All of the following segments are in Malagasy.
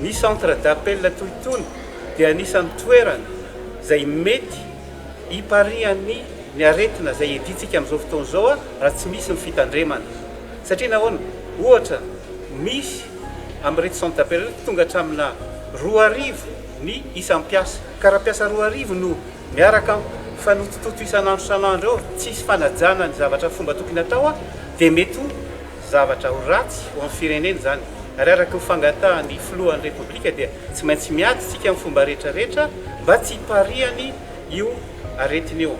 ny centre d'appel tohitony dia anisan'ny toerana zay mety hiparihan'ny ny aretina zay editsika amin'izao fotoana zao raha tsy misy ny fitandremana satria nahoana ohatra misy amin'irety centre d'appel reto tonga hatramina 2,000 ny isam-piasa ka raha piasa 2,000 no miaraka fanotototo isan'andro isan'andro eo tsisy fanajana ny zavatra fomba tokony atao dia mety zavatra ho ratsy ho amin'ny firenena zany ary araka ny fangatahan'ny filohan'ny repoblika dia tsy maintsy miady tsika amin'ny fomba rehetrarehetra mba tsy hiparihany io aretiny eo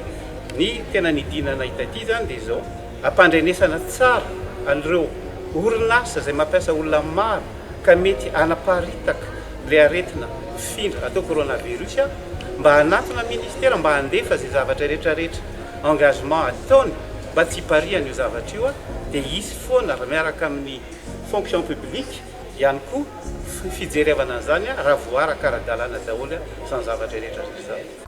ny tena nidinana hitaty zany dia zao ampandrenesana tsara an'ireo orinasa zay mampiasa olona maro ka mety anaparitaka le aretina findra atao coronavirus mba hanatona ministera mba handefa zay zavatra rehetrarehetra engagement ataony mba tsy hiparihany io zavatra io dia isy foana raha miaraka amin'ny fonction publique ihany koa fijerevana an'izany raha voaraka ara-dalàna daholo sans zavatra rehetrarehetra zany